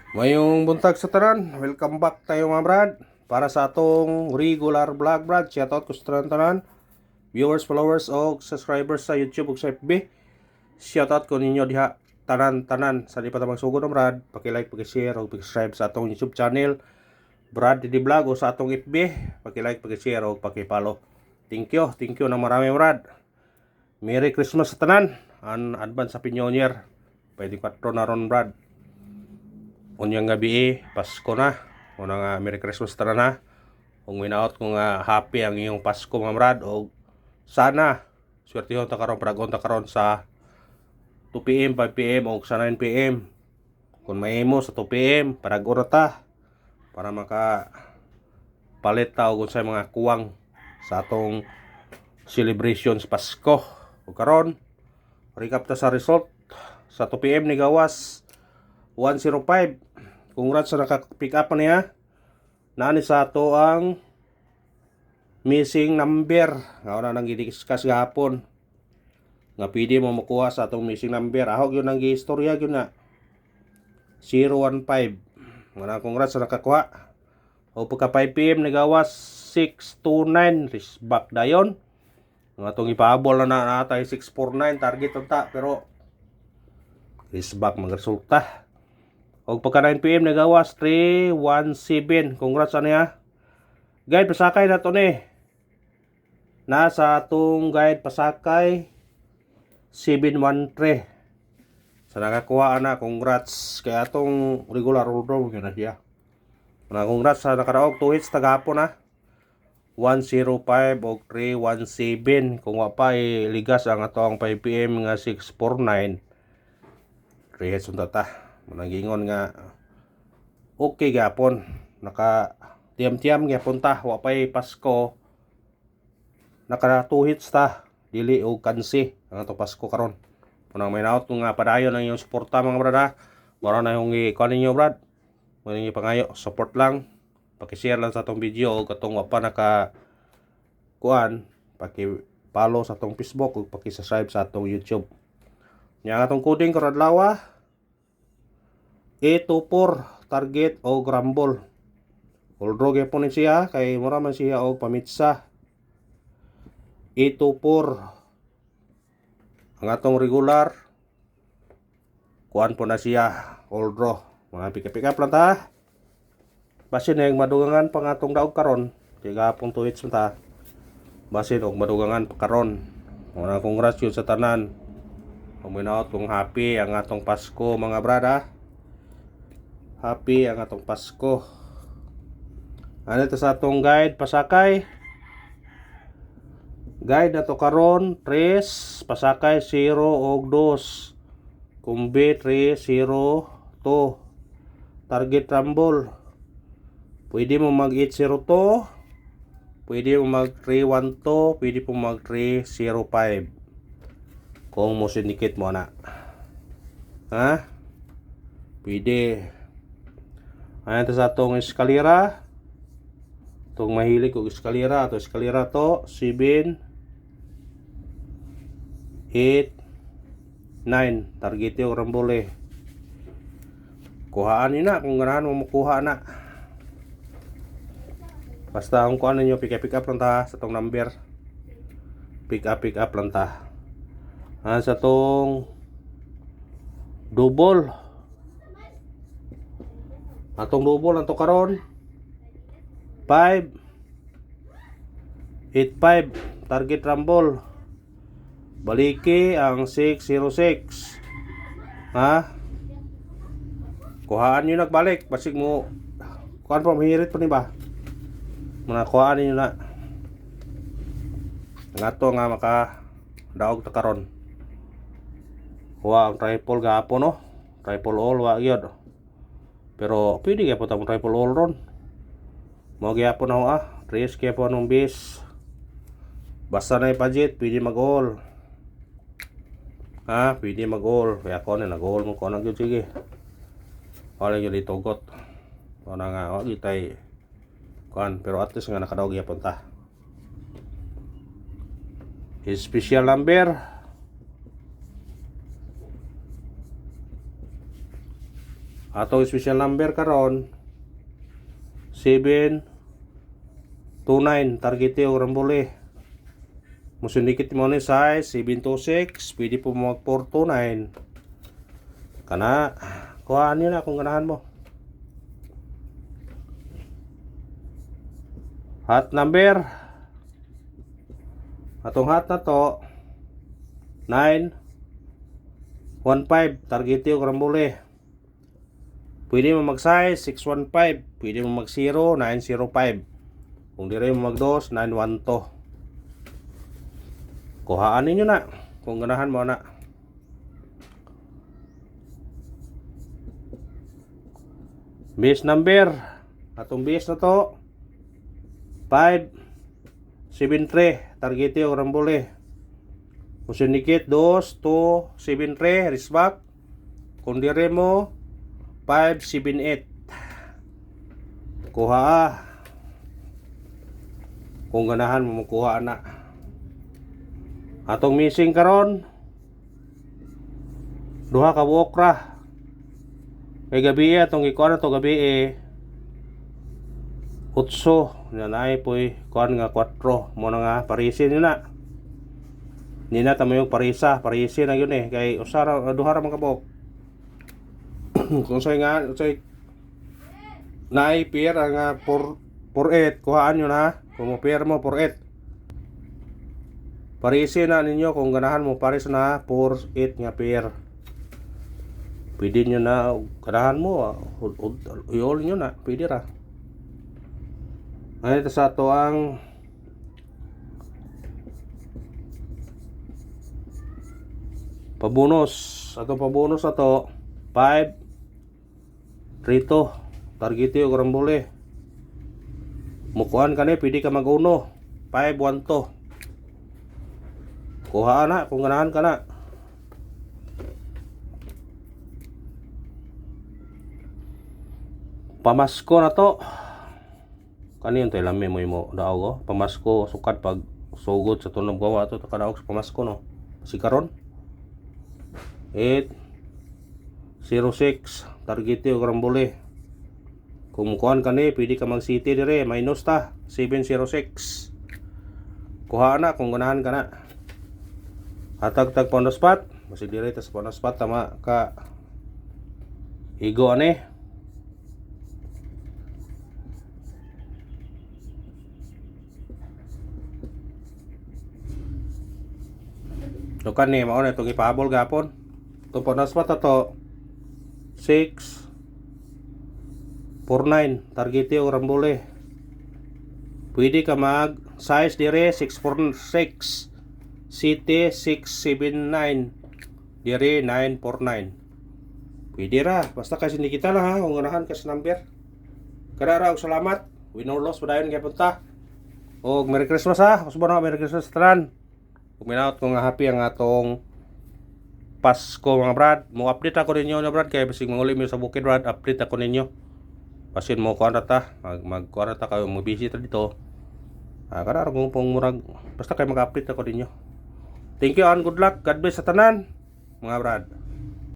Mayong buntag sa tanan, welcome back tayo mga brad. Para sa atong regular vlog brad, shoutout ko sa tanan, viewers, followers o subscribers sa YouTube ug sa FB. Shoutout ko ninyo diha tanan-tanan sa di pa ta magsugod ng brad. Paki-like, paki-share ug paki-subscribe sa atong YouTube channel Brad Didi Vlog o sa atong FB. Paki-like, paki-share ug paki-follow. Thank you na marami brad. Merry Christmas sa tanan, an advance Happy New Year. Pwede 4 na ron brad. Unyang gabi Pasko na. Una nga Merry Christmas tara na. Kung winaot ko nga happy ang iyong Pasko mga brad. O sana swertihon ta karon paragon ta karon sa 2 PM, 5 PM o sa 9 PM. Kung mahimo sa 2 PM paragon ta para maka palit ta og unsay mga kuwang sa atong celebrations Pasko. O karon recap ta sa result sa 2 PM ni gawas 105. Congrats sa naka-pick up niya. Nani sa ato ang missing number. Nga na nang gidiscuss gahapon. Nga pwede mo makuha sa atong missing number. Ahog yun ang gi-istorya yun na 015. Nga na congrats sa nakakuha. O pagka 5 PM nagawas 629. Risback dayon. Nga itong ipahabol na natay 649. Target ta pero risback magresulta. O pagka 9 PM nagawas 317. Congrats ano ya. Guide pasakay na to ni. Nasa atong guide pasakay 713. Sa nakakuha na, congrats kay atong regular order mo na siya. Congrats sa nakaraog 2 hits tagapon na. 105 o 317. Kung wa pa ligas ang atong 5 PM nga 649. 3 hits unta ta. Manangingon nga okay gapon, naka tiam-tiam gyapon ta, wa pay Pasko, naka 2 hits ta, dili og kansi ang ato Pasko karon. Unang may naot nga padayon ang iyong suporta mga brad ha. Mora na yung ikuan ninyo brad. Mo ninyo pangayo, support lang, paki-share lang sa atong video og katong wa pa naka kuan, paki-follow sa atong Facebook ug paki-subscribe sa atong YouTube. Nya atong coding karon adlaw A24 target o grumble. Although gyapon ni siya kay mura man siya og pamitsa. A24 ang atong regular kuan po na siya all draw. Mga pick up lang ta. Basin yung madugangan pang atong daog karon. Kay gapong tuwits ta. Basin og madugangan pa karon. Mga congrats yun sa tanan. Kung minaot kung happy ang atong Pasko mga brada. Happy ang atong Pasko. Ano ito sa atong guide pasakay. Guide na to karon 3 pasakay 0 og 2. Kumbi 3 0 2. Target rumble. Pwede mo mag 802. Pwede mo mag 312. Pwede mo mag 305. Kung mo syndicate mo na. Ha? Pwede. Ayan to sa atong eskalera. Itong mahilig kong eskalera. Ito eskalera to 7 8 9. Target yung rambole. Kuhaan nyo na kung ganahan mo makuha na. Basta kung kuhaan nyo pick up lang ta sa itong number. Pick up lang ta. Ayan sa itong double. Atong double ang to karon 5 8-5 target rumble. Baliki ang 606. Ha? Kuhaan nyo nagbalik. Basig mo kuhaan pa mahirit pa ni ba? Mga kuhaan nyo na. Nga to nga maka daog ta karon. Kuha ang triple gapon no. Triple all wa gyud. Pero pwede kaya po itong triple all ron. Mau gyapon ako Trace kaya po anong base. Basta na yung budget, pwede mag-all. Ha, pwede mag-all. Kaya ako na nag-all mo ko nang yun. Sige. Wala yun dito got. Wala nga, wala itay. Kuhan, pero at least nga nakadaog yapon ta. His special number Atong special number karon 729 target o rambole. Musundikit mo ni size 726, pwede po mag 429. Kana kuhaan niyo na kung ganahan mo. Hot number. Atong hot na to 915 target o rambole. Pwede mo mag size 615, pwede mo mag 0 905. Kung dire mo mag 2 912. Kuhaan ninyo na kung ganahan mo na. Base number. Atong base na to 573 target o rambole. Musunikit 2 2 73 risbak. Kung dire mo 578. Kuha. Kung ganahan mo kuha na. Atong missing karon duha ka buok ra. Kay gabi atong ikuan ato gabi 8 nanay poy kuan nga 4 mo na nga parisin na. Ni na tamo yung parisin na yun kay usara duha ra man ka buok. Kung say nga say naay pair nga 48 kuhaan nyo na. Kung mo pair mo 48 parisin na ninyo kung ganahan mo pares na 4-8 nga pair. Pwede nyo na ganahan mo iol nyo na pwede ra. Ay ito sa ato ang pabonus. Atong pabonus na to 5 rito target yung rambole. Mukuhan ka pwede ka mag-uno 512. Kuha na kung ganahan ka na. Pamasko na to. Kaniyon tayo lami mo daaw ko. Pamasko sukat pag sugod sa tunog gawa to kadaog sa pamasko no. Si karon 806 target yung rambole. Kung kuhan ka pwede ka mag city dire minus ta 706. Kuha na kung ganahan ka na. Hatag-tag on the spot. Masig dire ta sa on the spot tama ka igo ani. So kani mao na itong ipahabol gapon. Itong on the spot ato 649 target yung rambole. Pwede ka mag size dire 646. City 679 dire 949. Pwede ra basta kasi hindi kita na ha kung ganahan ka sa number. Karara og salamat. Win or loss padayon kay punta. Og Merry Christmas ha. Usbo na Merry Christmas tanan. Kuminaot ko nga happy ang atong Pasko mga brad. Mo update ako ninyo na brad kay basig manguli mi sa bukid brad, update ako ninyo. Pasin mo kuan ta mag kuan ta kayo mo busy ta dito. Karara kung pong murag basta kay mag-update ako ninyo. Thank you and good luck. God bless sa tanan, mga brad.